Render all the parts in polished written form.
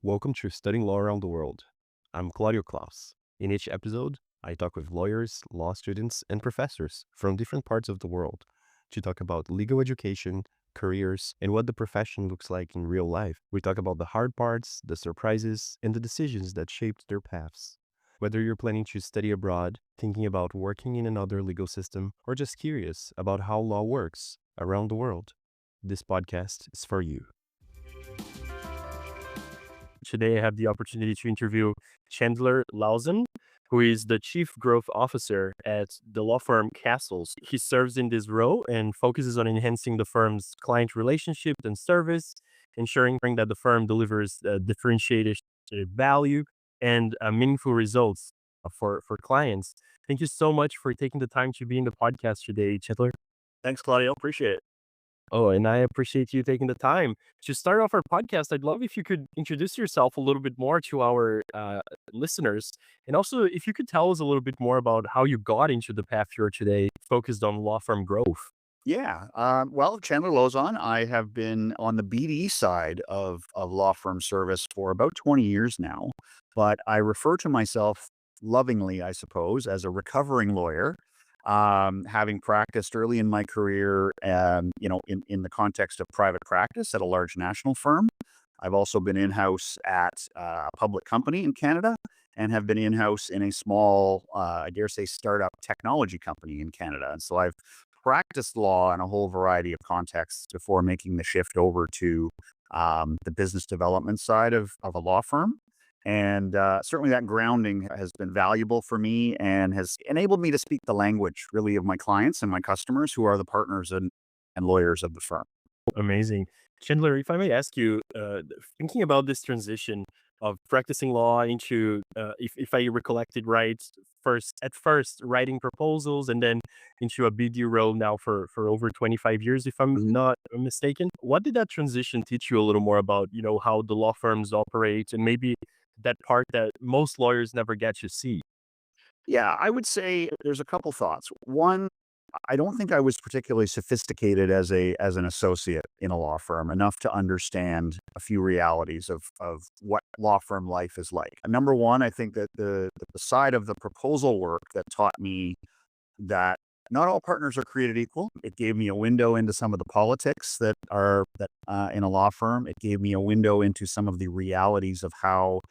Welcome to Studying Law Around the World. I'm Claudio Klaus. In each episode, I talk with lawyers, law students, and professors from different parts of the world to talk about legal education, careers, and what the profession looks like in real life. We talk about the hard parts, the surprises, and the decisions that shaped their paths. Whether you're planning to study abroad, thinking about working in another legal system, or just curious about how law works around the world, this podcast is for you. Today, I have the opportunity to interview Chandler Lauzon, who is the Chief Growth Officer at the law firm Cassels. He serves in this role and focuses on enhancing the firm's client relationship and service, ensuring that the firm delivers differentiated value and meaningful results for clients. Thank you so much for taking the time to be in the podcast today, Chandler. Thanks, Claudio. Appreciate it. Oh, and I appreciate you taking the time. To start off our podcast, I'd love if you could introduce yourself a little bit more to our listeners. And also, if you could tell us a little bit more about how you got into the path you're today, focused on law firm growth. Yeah. Well, Chandler Lauzon, I have been on the BD side of law firm service for about 20 years now, but I refer to myself lovingly, I suppose, as a recovering lawyer, having practiced early in my career, in the context of private practice at a large national firm. I've also been in-house at a public company in Canada and have been in-house in a small, I dare say, startup technology company in Canada. And so I've practiced law in a whole variety of contexts before making the shift over to the business development side of a law firm. And certainly that grounding has been valuable for me and has enabled me to speak the language really of my clients and my customers who are the partners and lawyers of the firm. Amazing. Chandler, if I may ask you, thinking about this transition of practicing law into, if I recollected right, at first writing proposals and then into a BD role now for over 25 years, if I'm not mistaken. What did that transition teach you a little more about, how the law firms operate and maybe that part that most lawyers never get to see? Yeah, I would say there's a couple thoughts. One, I don't think I was particularly sophisticated as an associate in a law firm enough to understand a few realities of what law firm life is like. Number one, I think that the side of the proposal work that taught me that not all partners are created equal. It gave me a window into some of the politics that in a law firm. It gave me a window into some of the realities of how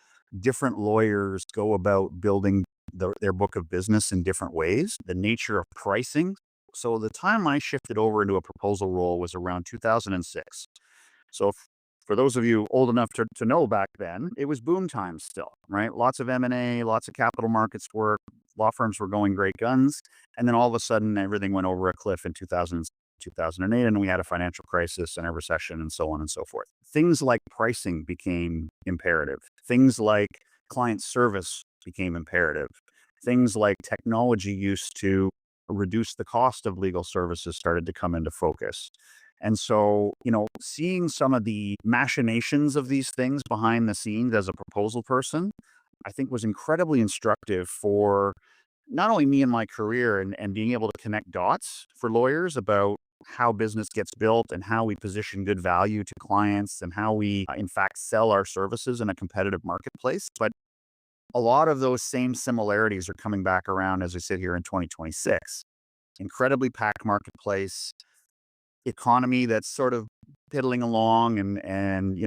different lawyers go about building their book of business in different ways, the nature of pricing. So the time I shifted over into a proposal role was around 2006. So for those of you old enough to know back then, it was boom times still, right? Lots of M&A, lots of capital markets work. Law firms were going great guns. And then all of a sudden, everything went over a cliff in 2008, and we had a financial crisis and a recession and so on and so forth. Things like pricing became imperative. Things like client service became imperative. Things like technology use to reduce the cost of legal services started to come into focus. And so, seeing some of the machinations of these things behind the scenes as a proposal person, I think was incredibly instructive for not only me and my career and being able to connect dots for lawyers about how business gets built and how we position good value to clients and how we, in fact, sell our services in a competitive marketplace. But a lot of those same similarities are coming back around as we sit here in 2026. Incredibly packed marketplace, economy that's sort of piddling along and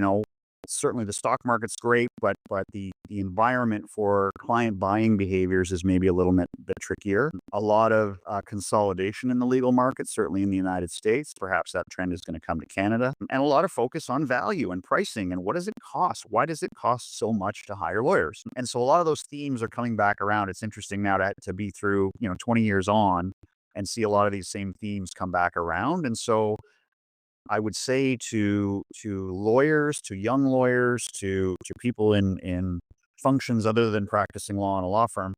certainly the stock market's great, but the environment for client buying behaviors is maybe a little bit trickier. A lot of consolidation in the legal market, certainly in the United States. Perhaps that trend is going to come to Canada. And a lot of focus on value and pricing and what does it cost? Why does it cost so much to hire lawyers? And so a lot of those themes are coming back around. It's interesting now to be through 20 years on and see a lot of these same themes come back around. And so I would say to lawyers, to young lawyers, to people in functions other than practicing law in a law firm,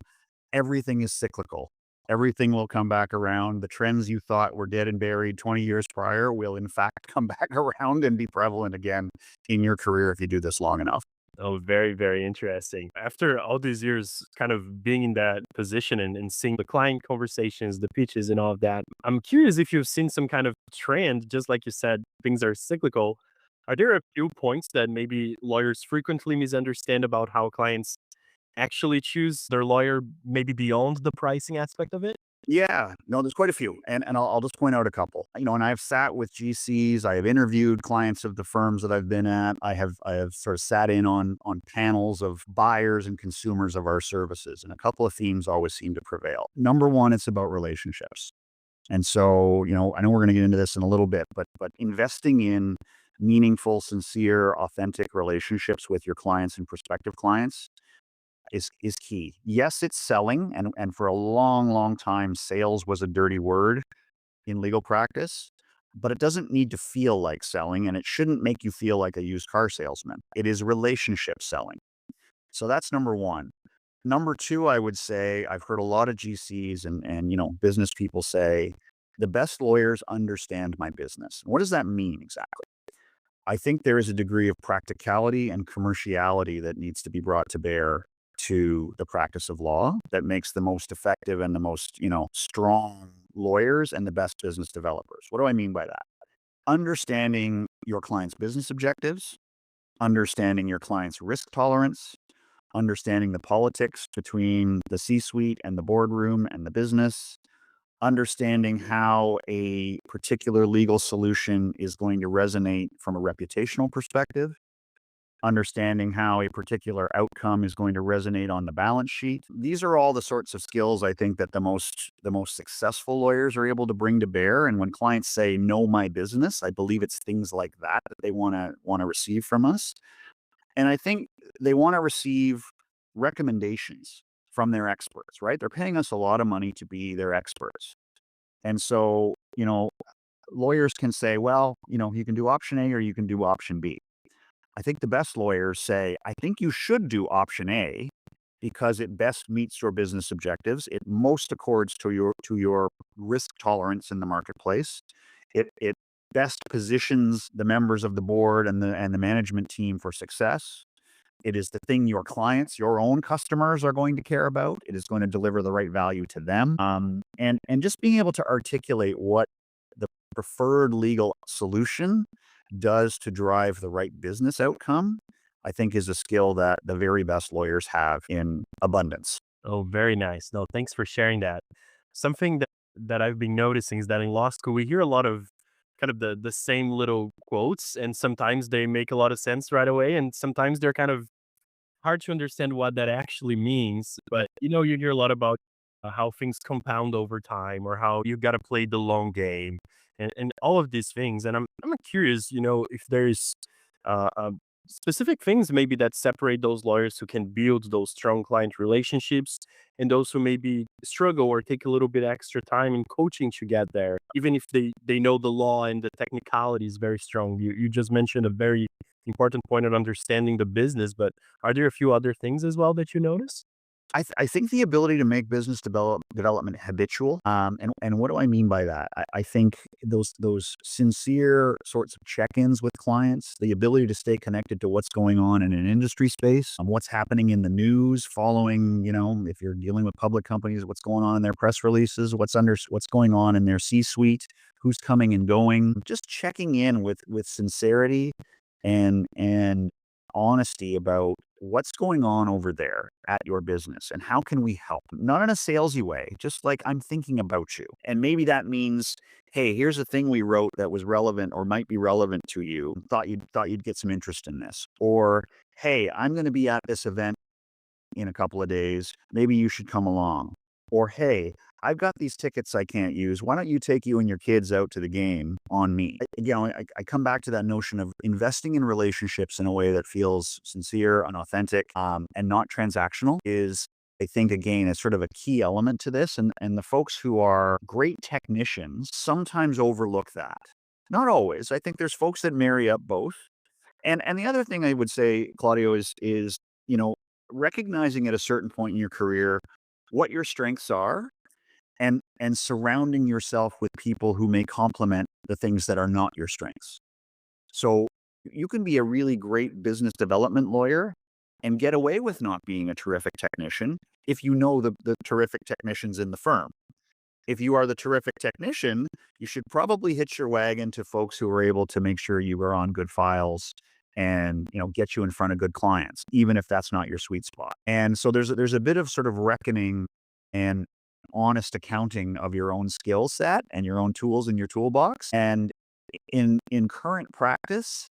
everything is cyclical. Everything will come back around. The trends you thought were dead and buried 20 years prior will in fact come back around and be prevalent again in your career if you do this long enough. Oh, very, very interesting. After all these years kind of being in that position and seeing the client conversations, the pitches and all of that, I'm curious if you've seen some kind of trend, just like you said, things are cyclical. Are there a few points that maybe lawyers frequently misunderstand about how clients actually choose their lawyer, maybe beyond the pricing aspect of it? Yeah, no, there's quite a few, and I'll just point out a couple. And I've sat with GCs, I have interviewed clients of the firms that I've been at. I have sort of sat in on panels of buyers and consumers of our services, and a couple of themes always seem to prevail. Number one, it's about relationships. And so, I know we're going to get into this in a little bit, but investing in meaningful, sincere, authentic relationships with your clients and prospective clients is key. Yes, it's selling, and for a long, long time, sales was a dirty word in legal practice, but it doesn't need to feel like selling, and it shouldn't make you feel like a used car salesman. It is relationship selling. So that's number one. Number two, I would say I've heard a lot of GCs and business people say the best lawyers understand my business. What does that mean exactly? I think there is a degree of practicality and commerciality that needs to be brought to bear to the practice of law that makes the most effective and the most, strong lawyers and the best business developers. What do I mean by that? Understanding your client's business objectives, understanding your client's risk tolerance, understanding the politics between the C-suite and the boardroom and the business, understanding how a particular legal solution is going to resonate from a reputational perspective, understanding how a particular outcome is going to resonate on the balance sheet. These are all the sorts of skills I think that the most successful lawyers are able to bring to bear. And when clients say know my business, I believe it's things like that that they want to receive from us. And I think they want to receive recommendations from their experts, right? They're paying us a lot of money to be their experts. And so, lawyers can say, well, you can do option A or you can do option B. I think the best lawyers say, I think you should do option A because it best meets your business objectives. It most accords to your risk tolerance in the marketplace. It best positions the members of the board and the management team for success. It is the thing your clients, your own customers are going to care about. It is going to deliver the right value to them. And just being able to articulate what the preferred legal solution does to drive the right business outcome, I think is a skill that the very best lawyers have in abundance. Oh, very nice. No, thanks for sharing that. Something that I've been noticing is that in law school we hear a lot of kind of the same little quotes, and sometimes they make a lot of sense right away, and sometimes they're kind of hard to understand what that actually means. But you hear a lot about how things compound over time, or how you got to play the long game, and all of these things. And I'm curious, if there's uh, specific things maybe that separate those lawyers who can build those strong client relationships, and those who maybe struggle or take a little bit extra time in coaching to get there, even if they know the law and the technicality is very strong. You just mentioned a very important point of understanding the business, but are there a few other things as well that you notice? I think the ability to make business development habitual. And what do I mean by that? I think those sincere sorts of check-ins with clients, the ability to stay connected to what's going on in an industry space, what's happening in the news, following, if you're dealing with public companies, what's going on in their press releases, what's going on in their C-suite, who's coming and going, just checking in with sincerity and honesty about what's going on over there at your business and how can we help? Not in a salesy way, just like I'm thinking about you. And maybe that means, hey, here's a thing we wrote that was relevant or might be relevant to you. Thought you'd get some interest in this. Or hey, I'm going to be at this event in a couple of days. Maybe you should come along. Or, hey, I've got these tickets I can't use. Why don't you take you and your kids out to the game on me? I come back to that notion of investing in relationships in a way that feels sincere and authentic, and not transactional is, I think, again, is sort of a key element to this. And the folks who are great technicians sometimes overlook that. Not always. I think there's folks that marry up both. And the other thing I would say, Claudio, is you know recognizing at a certain point in your career what your strengths are, and surrounding yourself with people who may complement the things that are not your strengths. So you can be a really great business development lawyer and get away with not being a terrific technician if you know the terrific technicians in the firm. If you are the terrific technician, you should probably hitch your wagon to folks who are able to make sure you are on good files and, get you in front of good clients, even if that's not your sweet spot. And so there's a bit of sort of reckoning and honest accounting of your own skill set and your own tools in your toolbox. And in current practice,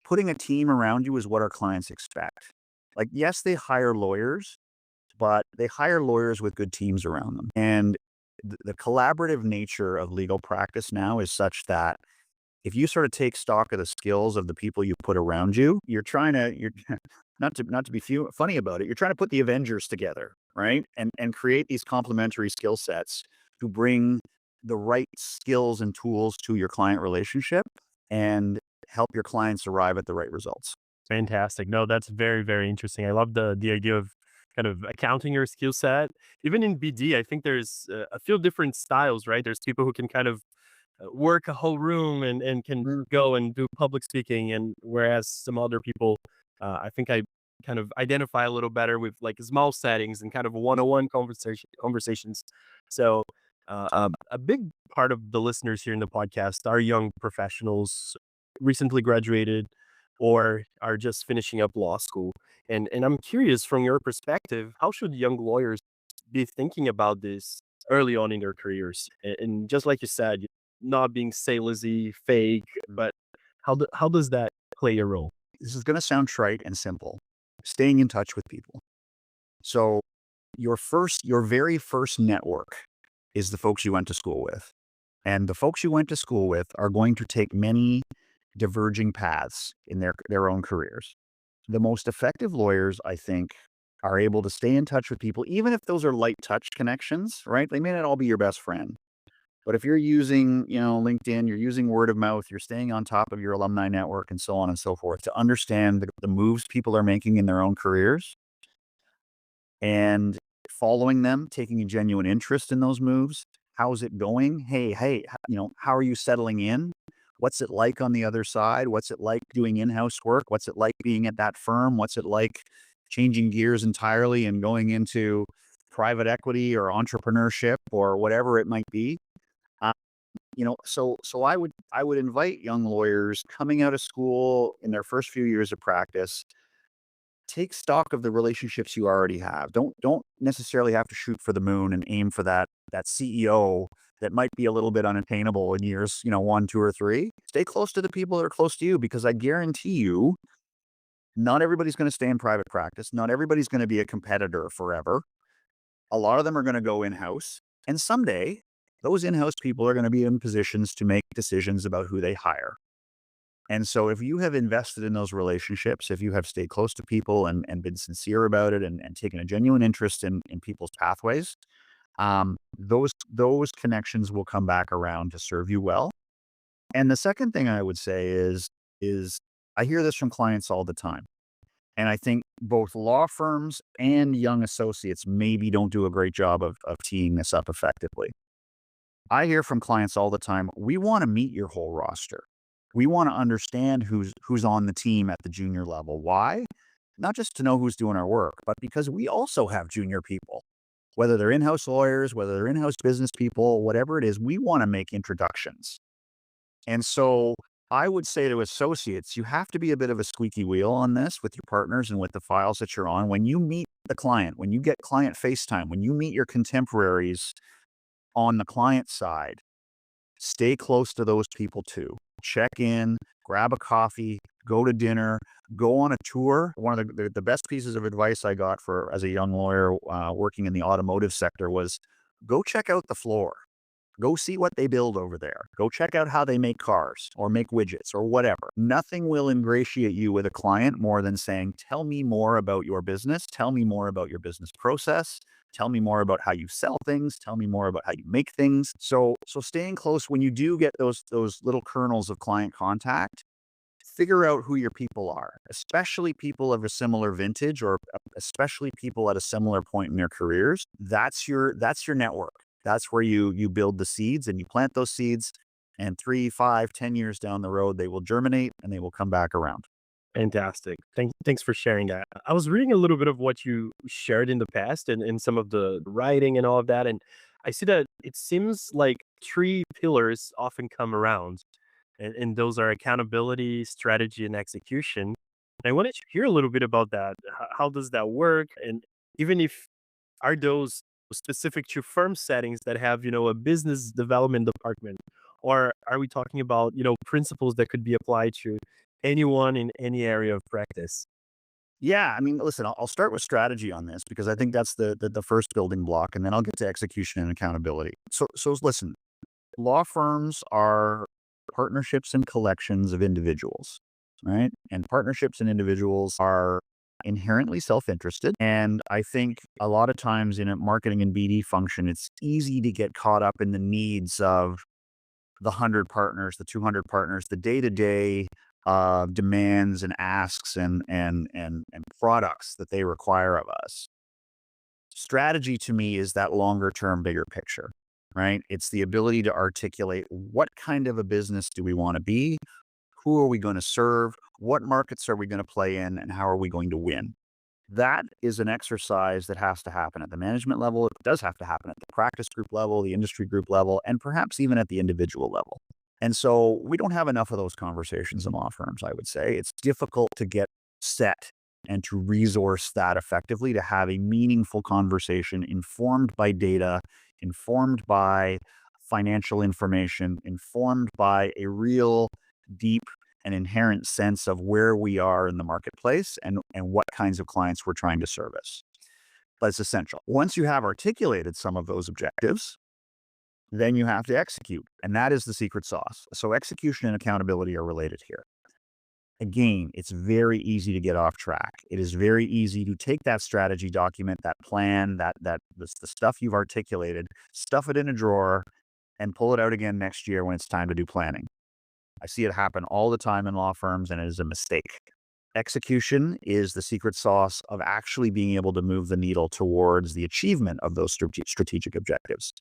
putting a team around you is what our clients expect. Like, yes, they hire lawyers, but they hire lawyers with good teams around them. And the collaborative nature of legal practice now is such that if you sort of take stock of the skills of the people you put around you, you're not to be funny about it. You're trying to put the Avengers together, right? And create these complementary skill sets to bring the right skills and tools to your client relationship and help your clients arrive at the right results. Fantastic. No, that's very, very interesting. I love the idea of kind of accounting your skill set. Even in BD, I think there's a few different styles, right? There's people who can kind of work a whole room and can go and do public speaking, and whereas some other people, I think I kind of identify a little better with like small settings and kind of one-on-one conversations. So a big part of the listeners here in the podcast are young professionals, recently graduated, or are just finishing up law school. And I'm curious, from your perspective, how should young lawyers be thinking about this early on in their careers? And just like you said, not being salesy, fake, but how does that play a role? This is going to sound trite and simple. Staying in touch with people. So your very first network is the folks you went to school with. And the folks you went to school with are going to take many diverging paths in their own careers. The most effective lawyers, I think, are able to stay in touch with people, even if those are light touch connections, right? They may not all be your best friend. But if you're using, LinkedIn, you're using word of mouth, you're staying on top of your alumni network and so on and so forth to understand the moves people are making in their own careers and following them, taking a genuine interest in those moves. How's it going? Hey, how are you settling in? What's it like on the other side? What's it like doing in-house work? What's it like being at that firm? What's it like changing gears entirely and going into private equity or entrepreneurship or whatever it might be? So I would invite young lawyers coming out of school in their first few years of practice, take stock of the relationships you already have. Don't necessarily have to shoot for the moon and aim for that CEO that might be a little bit unattainable in years, 1, 2, or 3. Stay close to the people that are close to you because I guarantee you, not everybody's going to stay in private practice. Not everybody's going to be a competitor forever. A lot of them are going to go in-house, and someday those in-house people are going to be in positions to make decisions about who they hire. And so if you have invested in those relationships, if you have stayed close to people and been sincere about it and taken a genuine interest in people's pathways, those connections will come back around to serve you well. And the second thing I would say is I hear this from clients all the time. And I think both law firms and young associates maybe don't do a great job of teeing this up effectively. I hear from clients all the time, we want to meet your whole roster. We want to understand who's on the team at the junior level. Why? Not just to know who's doing our work, but because we also have junior people. Whether they're in-house lawyers, whether they're in-house business people, whatever it is, we want to make introductions. And so I would say to associates, you have to be a bit of a squeaky wheel on this with your partners and with the files that you're on. When you meet the client, when you get client FaceTime, when you meet your contemporaries on the client side, stay close to those people too. Check in, grab a coffee, go to dinner, go on a tour. One of the best pieces of advice I got for as a young lawyer working in the automotive sector was go check out the floor. Go see what they build over there. Go check out how they make cars or make widgets or whatever. Nothing will ingratiate you with a client more than saying, tell me more about your business. Tell me more about your business process. Tell me more about how you sell things. Tell me more about how you make things. So staying close when you do get those little kernels of client contact, figure out who your people are, especially people of a similar vintage or especially people at a similar point in their careers. That's your network. That's where you build the seeds and you plant those seeds. And 3, 5, 10 years down the road, they will germinate and they will come back around. Fantastic. Thanks for sharing that. I was reading a little bit of what you shared in the past and some of the writing and all of that. And I see that it seems like three pillars often come around, and those are accountability, strategy, and execution. And I wanted to hear a little bit about that. How does that work? And even if are those specific to firm settings that have, a business development department, or are we talking about, principles that could be applied to anyone in any area of practice? Yeah, I mean, listen, I'll start with strategy on this because I think that's the first building block, and then I'll get to execution and accountability. So listen, law firms are partnerships and collections of individuals, right? And partnerships and individuals are inherently self-interested. And I think a lot of times in a marketing and BD function, it's easy to get caught up in the needs of the 100 partners, the 200 partners, the day-to-day demands and asks and products that they require of us. Strategy to me is that longer term, bigger picture, right? It's the ability to articulate what kind of a business do we want to be? Who are we going to serve? What markets are we going to play in? And how are we going to win? That is an exercise that has to happen at the management level. It does have to happen at the practice group level, the industry group level, and perhaps even at the individual level. And so we don't have enough of those conversations in law firms, I would say. It's difficult to get set and to resource that effectively to have a meaningful conversation informed by data, informed by financial information, informed by a real deep and inherent sense of where we are in the marketplace and what kinds of clients we're trying to service. But it's essential. Once you have articulated some of those objectives, then you have to execute. And that is the secret sauce. So execution and accountability are related here. Again, it's very easy to get off track. It is very easy to take that strategy document, that plan, the stuff you've articulated, stuff it in a drawer, and pull it out again next year when it's time to do planning. I see it happen all the time in law firms, and it is a mistake. Execution is the secret sauce of actually being able to move the needle towards the achievement of those strategic objectives.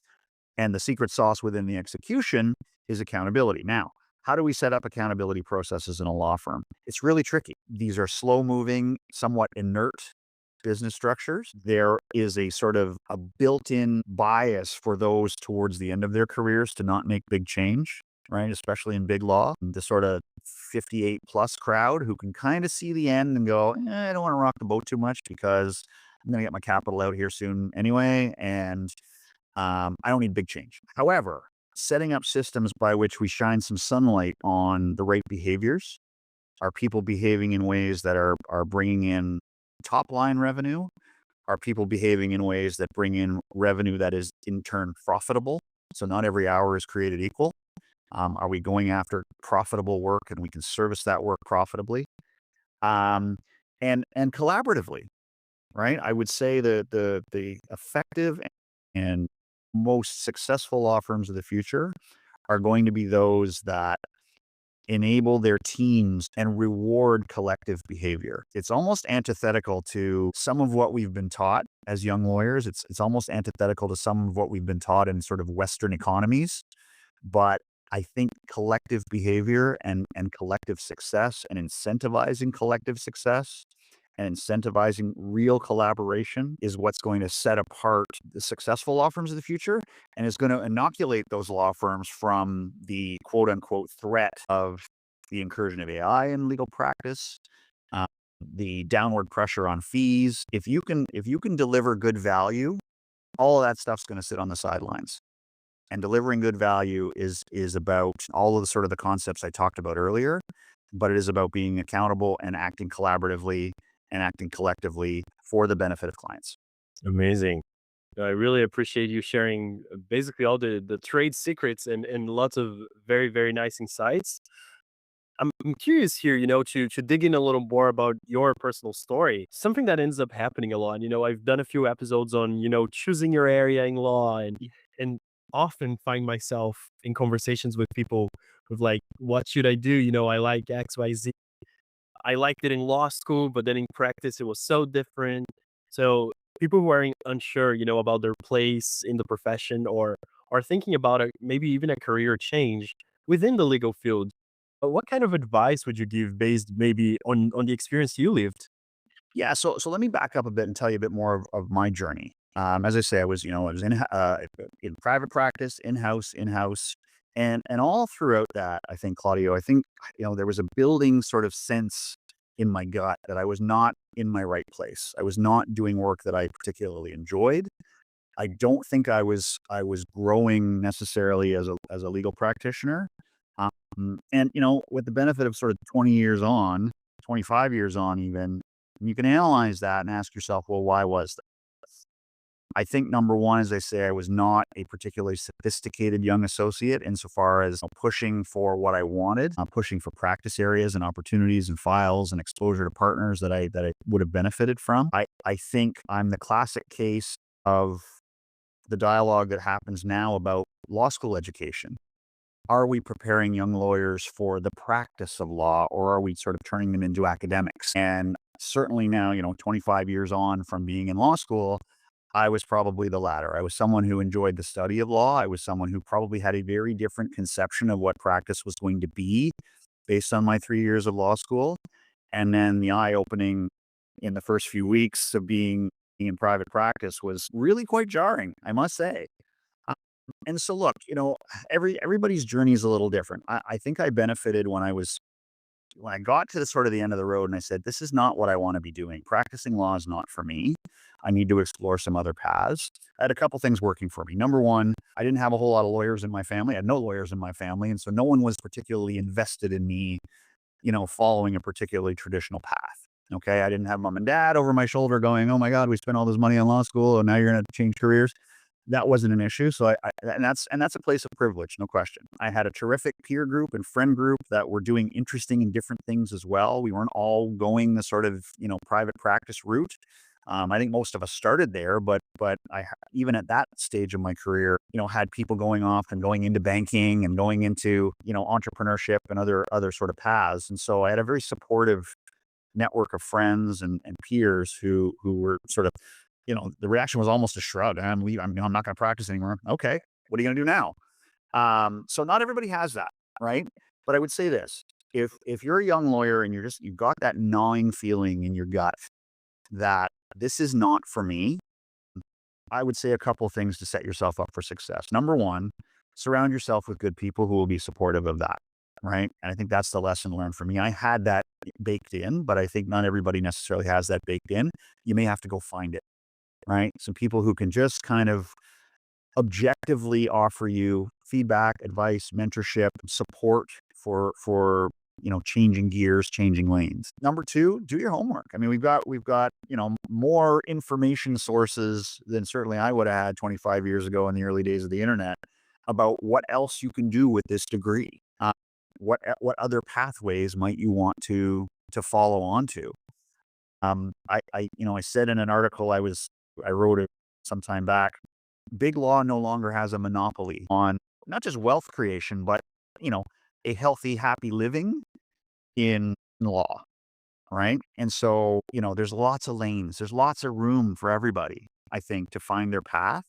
And the secret sauce within the execution is accountability. Now, how do we set up accountability processes in a law firm? It's really tricky. These are slow moving, somewhat inert business structures. There is a sort of a built-in bias for those towards the end of their careers to not make big change, right? Especially in big law, the sort of 58 plus crowd who can kind of see the end and go, I don't want to rock the boat too much because I'm going to get my capital out here soon anyway. And I don't need big change. However, setting up systems by which we shine some sunlight on the right behaviors. Are people behaving in ways that are bringing in top line revenue? Are people behaving in ways that bring in revenue that is in turn profitable? So not every hour is created equal. Are we going after profitable work and we can service that work profitably? And collaboratively, right? I would say the effective and most successful law firms of the future are going to be those that enable their teams and reward collective behavior. It's almost antithetical to some of what we've been taught as young lawyers. It's almost antithetical to some of what we've been taught in sort of Western economies. But I think collective behavior and collective success and incentivizing collective success and incentivizing real collaboration is what's going to set apart the successful law firms of the future and is going to inoculate those law firms from the quote unquote threat of the incursion of AI in legal practice, uh, the downward pressure on fees. If you can deliver good value, all of that stuff's going to sit on the sidelines. And delivering good value is about all of the sort of the concepts I talked about earlier, but it is about being accountable and acting collaboratively and acting collectively for the benefit of clients. Amazing. I really appreciate you sharing basically all the trade secrets and lots of very, very nice insights. I'm curious here, to dig in a little more about your personal story. Something that ends up happening a lot. I've done a few episodes on, choosing your area in law and often find myself in conversations with people with like, what should I do? I like XYZ. I liked it in law school, but then in practice it was so different. So people who are unsure, about their place in the profession or are thinking about maybe even a career change within the legal field. What kind of advice would you give based maybe on the experience you lived? Yeah, so let me back up a bit and tell you a bit more of my journey. As I say, I was in private practice, in-house, and all throughout that, I think, Claudio, I think, there was a building sort of sense in my gut that I was not in my right place. I was not doing work that I particularly enjoyed. I don't think I was growing necessarily as a legal practitioner. And with the benefit of sort of 20 years on, 25 years on even, you can analyze that and ask yourself, well, why was that? I think number one, as I say, I was not a particularly sophisticated young associate insofar as pushing for what I wanted, pushing for practice areas and opportunities and files and exposure to partners that I would have benefited from. I think I'm the classic case of the dialogue that happens now about law school education. Are we preparing young lawyers for the practice of law, or are we sort of turning them into academics? And certainly now, 25 years on from being in law school, I was probably the latter. I was someone who enjoyed the study of law. I was someone who probably had a very different conception of what practice was going to be based on my 3 years of law school. And then the eye opening in the first few weeks of being in private practice was really quite jarring, I must say. Uh, And so, look, everybody's journey is a little different. I think I benefited when I got to the sort of the end of the road and I said, this is not what I want to be doing. Practicing law is not for me. I need to explore some other paths. I had a couple things working for me. Number one, I didn't have a whole lot of lawyers in my family. I had no lawyers in my family. And so no one was particularly invested in me, following a particularly traditional path. Okay. I didn't have mom and dad over my shoulder going, oh my God, we spent all this money on law school and now you're going to change careers. That wasn't an issue. So and that's a place of privilege, no question. I had a terrific peer group and friend group that were doing interesting and different things as well. We weren't all going the sort of, private practice route. I think most of us started there, but even at that stage of my career, had people going off and going into banking and going into, entrepreneurship and other sort of paths. And so I had a very supportive network of friends and peers who were sort of, the reaction was almost a shrug. I'm not going to practice anymore. Okay, what are you going to do now? So not everybody has that, right? But I would say this: if you're a young lawyer and you've got that gnawing feeling in your gut that this is not for me, I would say a couple of things to set yourself up for success. Number one, surround yourself with good people who will be supportive of that, right? And I think that's the lesson learned for me. I had that baked in, but I think not everybody necessarily has that baked in. You may have to go find it, right? Some people who can just kind of objectively offer you feedback, advice, mentorship, support for changing gears, changing lanes. Number two, do your homework. I mean, we've got more information sources than certainly I would have had 25 years ago in the early days of the internet about what else you can do with this degree. What other pathways might you want to follow on to? I said in an article I wrote it some time back, big law no longer has a monopoly on not just wealth creation, but, you know, a healthy, happy living in law, right? And so, there's lots of lanes, there's lots of room for everybody, I think, to find their path.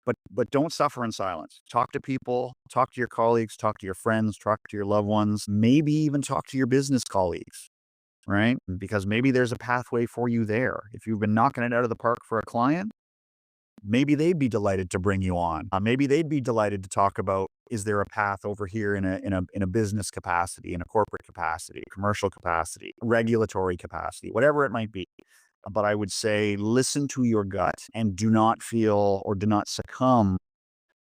But don't suffer in silence. Talk to people, talk to your colleagues, talk to your friends, talk to your loved ones, maybe even talk to your business colleagues, right? Because maybe there's a pathway for you there. If you've been knocking it out of the park for a client, maybe they'd be delighted to bring you on. Maybe they'd be delighted to talk about, is there a path over here in a business capacity, in a corporate capacity, commercial capacity, regulatory capacity, whatever it might be. But I would say listen to your gut and do not feel or do not succumb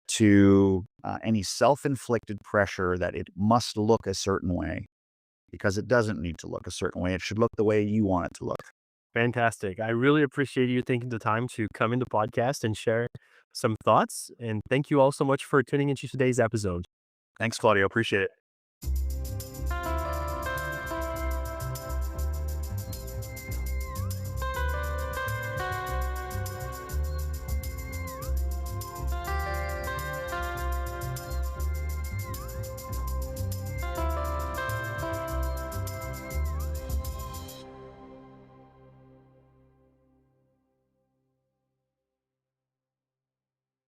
to any self-inflicted pressure that it must look a certain way, because it doesn't need to look a certain way. It should look the way you want it to look. Fantastic. I really appreciate you taking the time to come in the podcast and share some thoughts. And thank you all so much for tuning into today's episode. Thanks, Claudio. Appreciate it.